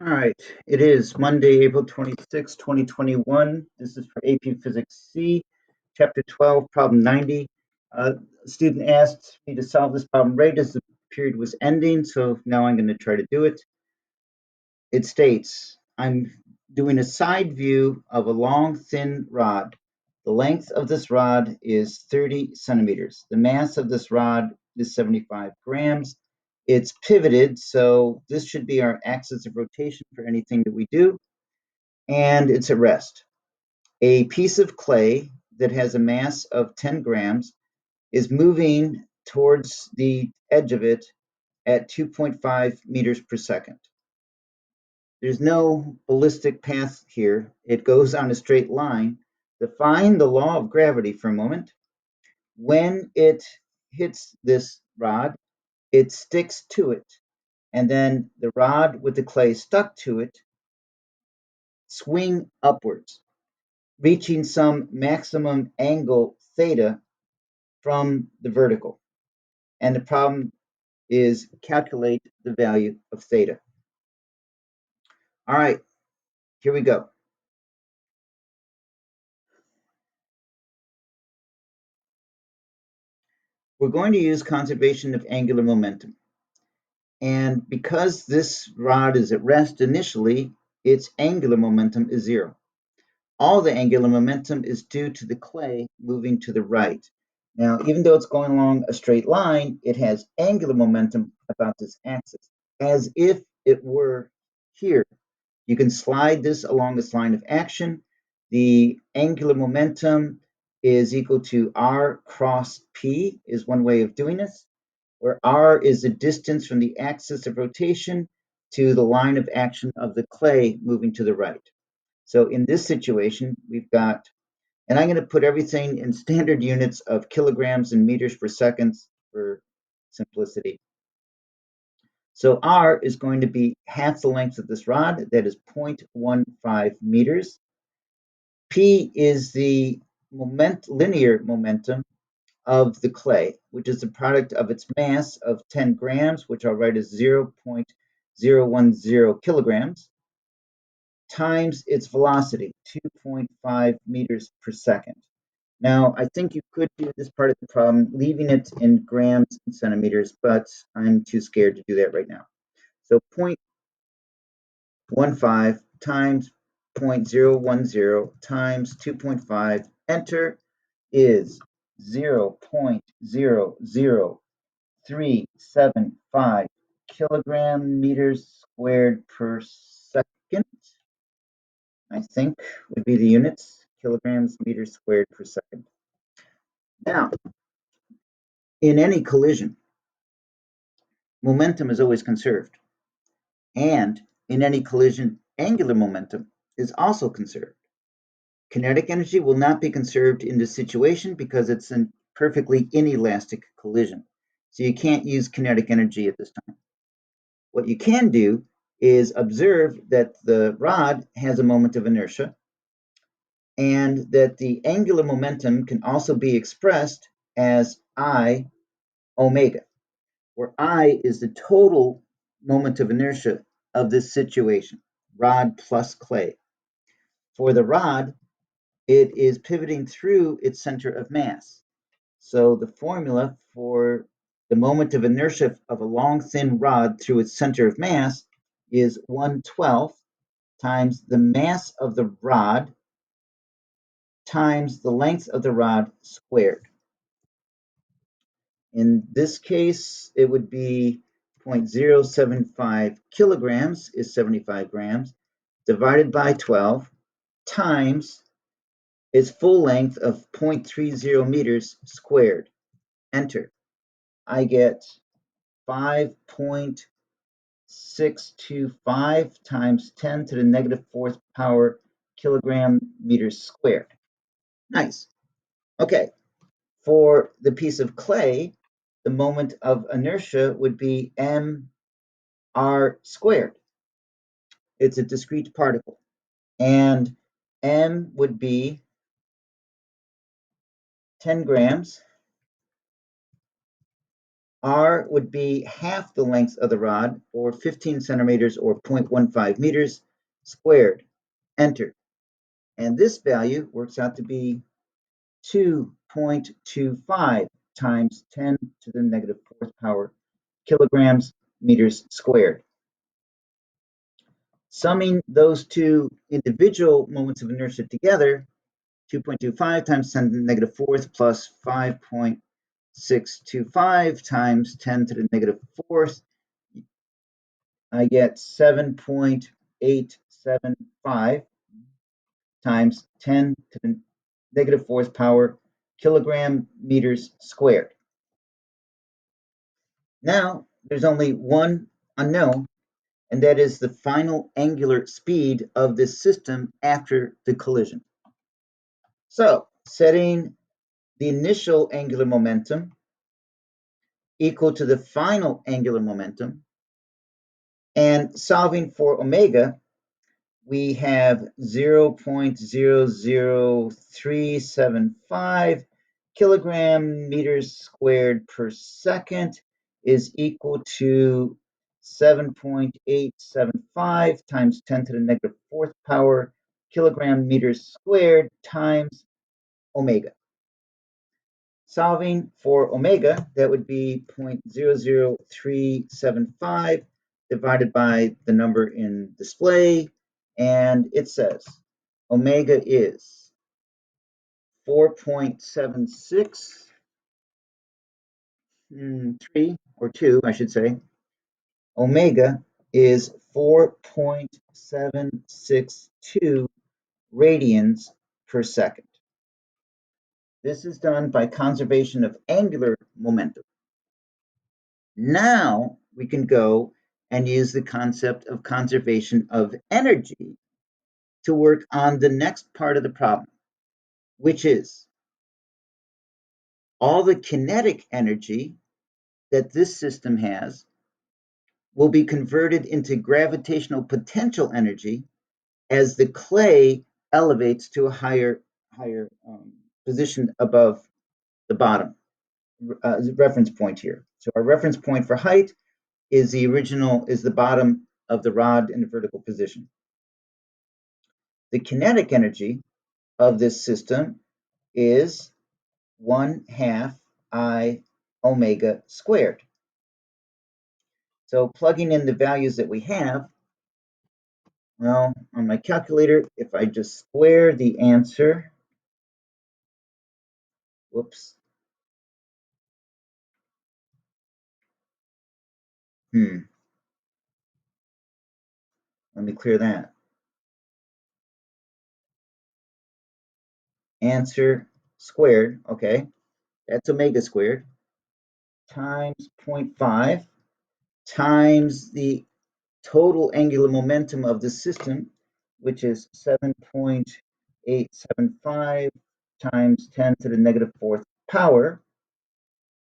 All right, it is Monday, April 26, 2021. This is for AP Physics C, Chapter 12, Problem 90. A student asked me to solve this problem right as the period was ending, so now I'm going to try to do it. It states, I'm doing a side view of a long, thin rod. The length of this rod is 30 centimeters. The mass of this rod is 75 grams. It's pivoted, so this should be our axis of rotation for anything that we do, and it's at rest. A piece of clay that has a mass of 10 grams is moving towards the edge of it at 2.5 meters per second. There's no ballistic path here. It goes on a straight line. Define the law of gravity for a moment. When it hits this rod, it sticks to it, and then the rod with the clay stuck to it swing upwards, reaching some maximum angle theta from the vertical. And the problem is calculate the value of theta. All right, here we go. We're going to use conservation of angular momentum. And because this rod is at rest initially, its angular momentum is zero. All the angular momentum is due to the clay moving to the right. Now, even though it's going along a straight line, it has angular momentum about this axis, as if it were here. You can slide this along this line of action. The angular momentum is equal to r cross p is one way of doing this, where r is the distance from the axis of rotation to the line of action of the clay moving to the right. So in this situation, we've got, and I'm going to put everything in standard units of kilograms and meters per second for simplicity. So r is going to be half the length of this rod, that is 0.15 meters. P is the linear momentum of the clay, which is the product of its mass of 10 grams, which I'll write as 0.010 kilograms, times its velocity, 2.5 meters per second. Now, I think you could do this part of the problem, leaving it in grams and centimeters, but I'm too scared to do that right now. So 0.15 times 0.010 times 2.5, enter, is 0.00375 kilogram meters squared per second, I think would be the units, kilograms meters squared per second. Now, in any collision, momentum is always conserved. And in any collision, angular momentum is also conserved. Kinetic energy will not be conserved in this situation because it's a perfectly inelastic collision. So you can't use kinetic energy at this time. What you can do is observe that the rod has a moment of inertia and that the angular momentum can also be expressed as I omega, where I is the total moment of inertia of this situation, rod plus clay. For the rod, it is pivoting through its center of mass. So the formula for the moment of inertia of a long, thin rod through its center of mass is 1/12 times the mass of the rod times the length of the rod squared. In this case, it would be 0.075 kilograms is 75 grams divided by 12 times its full length of 0.30 meters squared. Enter. I get 5.625 times 10 to the negative fourth power kilogram meters squared. Nice. Okay. For the piece of clay, the moment of inertia would be mr squared. It's a discrete particle. And m would be 10 grams. R would be half the length of the rod, or 15 centimeters, or 0.15 meters squared. Enter. And this value works out to be 2.25 times 10 to the negative fourth power kilograms meters squared. Summing those two individual moments of inertia together, 2.25 times 10 to the negative fourth plus 5.625 times 10 to the negative fourth, I get 7.875 times 10 to the negative fourth power kilogram meters squared. Now, there's only one unknown, and that is the final angular speed of this system after the collision. So, setting the initial angular momentum equal to the final angular momentum and solving for omega, we have 0.00375 kilogram meters squared per second is equal to 7.875 times 10 to the negative fourth power kilogram meters squared times omega. Solving for omega, that would be 0.00375 divided by the number in display, and it says omega is 4.763 or 2, I should say. Omega is 4.762 radians per second. This is done by conservation of angular momentum. Now we can go and use the concept of conservation of energy to work on the next part of the problem, which is all the kinetic energy that this system has will be converted into gravitational potential energy as the clay elevates to a higher position above the bottom reference point here. So our reference point for height is the bottom of the rod in the vertical position. The kinetic energy of this system is 1/2 I omega squared. So plugging in the values that we have, well, on my calculator, if I just square the answer, whoops. Let me clear that. Answer squared, okay, that's omega squared, times 0.5 times the total angular momentum of the system, which is 7.875 times 10 to the negative fourth power.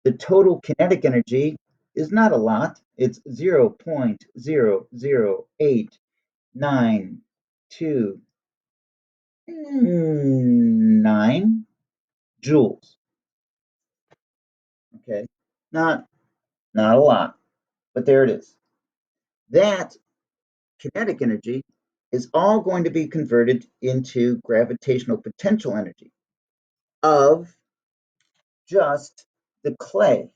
The total kinetic energy is not a lot. It's 0.00892 joules. Okay, not a lot, but there it is. That kinetic energy is all going to be converted into gravitational potential energy of just the clay.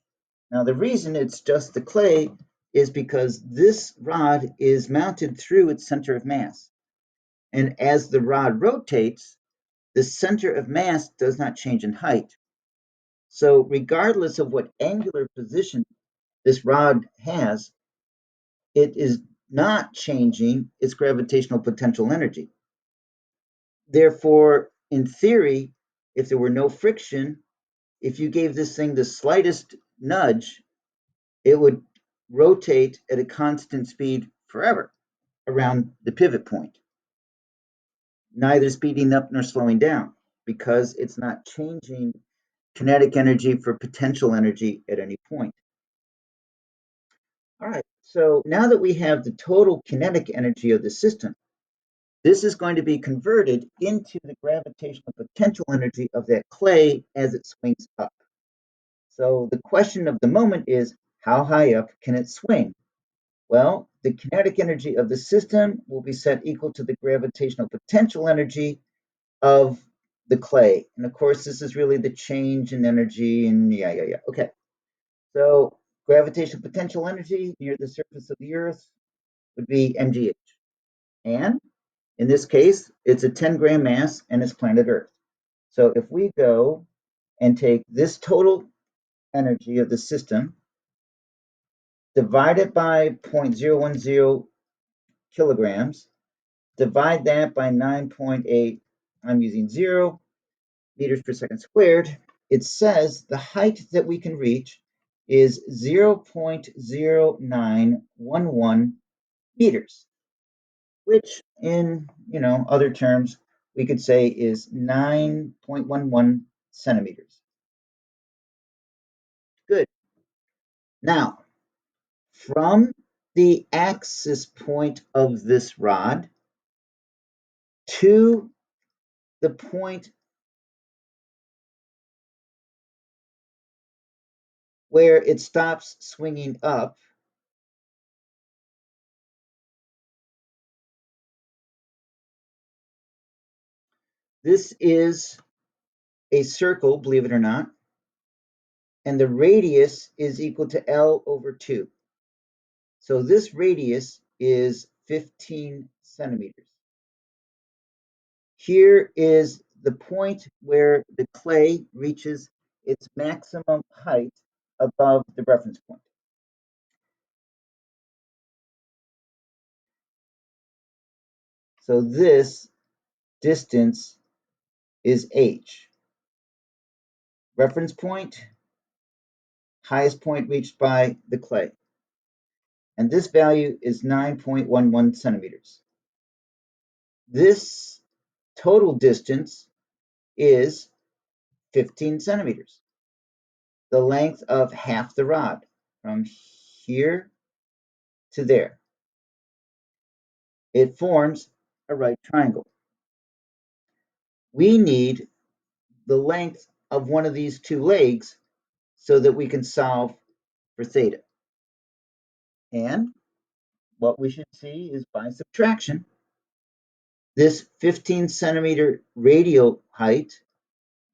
Now, the reason it's just the clay is because this rod is mounted through its center of mass. And as the rod rotates, the center of mass does not change in height. So regardless of what angular position this rod has, it is not changing its gravitational potential energy. Therefore, in theory, if there were no friction, if you gave this thing the slightest nudge, it would rotate at a constant speed forever around the pivot point, neither speeding up nor slowing down, because it's not changing kinetic energy for potential energy at any point. All right, so now that we have the total kinetic energy of the system, this is going to be converted into the gravitational potential energy of that clay as it swings up. So the question of the moment is, how high up can it swing? Well, the kinetic energy of the system will be set equal to the gravitational potential energy of the clay. And of course, this is really the change in energy. And yeah. Okay. So gravitational potential energy near the surface of the Earth would be mgh. And in this case, it's a 10-gram mass and it's planet Earth. So if we go and take this total energy of the system, divide it by 0.010 kilograms, divide that by 9.8, I'm using 0 meters per second squared, it says the height that we can reach is 0.0911 meters, which in other terms we could say is 9.11 centimeters. Good. Now, from the axis point of this rod to the point where it stops swinging up, this is a circle, believe it or not, and the radius is equal to L over 2. So this radius is 15 centimeters. Here is the point where the clay reaches its maximum height above the reference point. So this distance is h. Reference point, highest point reached by the clay. And this value is 9.11 centimeters. This total distance is 15 centimeters, the length of half the rod from here to there. It forms a right triangle. We need the length of one of these two legs so that we can solve for theta. And what we should see is by subtraction, this 15 centimeter radial height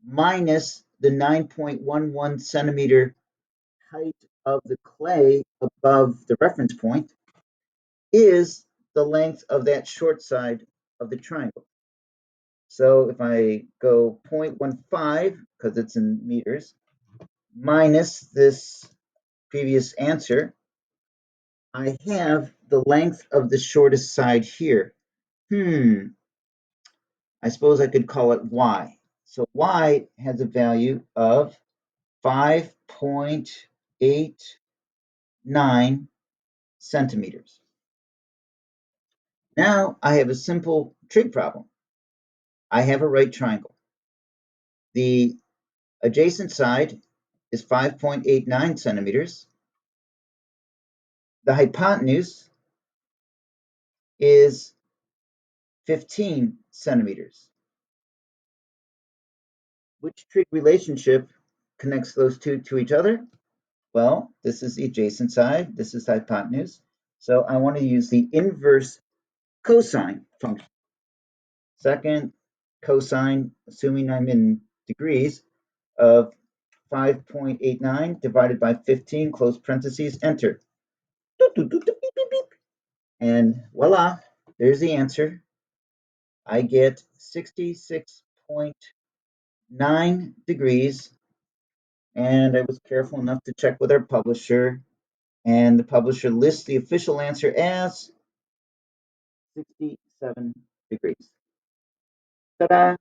minus the 9.11 centimeter height of the clay above the reference point is the length of that short side of the triangle. So if I go 0.15, because it's in meters, minus this previous answer, I have the length of the shortest side here. I suppose I could call it y. So y has a value of 5.89 centimeters. Now I have a simple trig problem. I have a right triangle. The adjacent side is 5.89 centimeters. The hypotenuse is 15 centimeters. Which trig relationship connects those two to each other? Well, this is the adjacent side. This is hypotenuse. So I want to use the inverse cosine function. Second cosine, assuming I'm in degrees, of 5.89 divided by 15, close parentheses, enter. And voila, there's the answer. I get 66.9 degrees. And I was careful enough to check with our publisher, and the publisher lists the official answer as 67 degrees. Ta-da!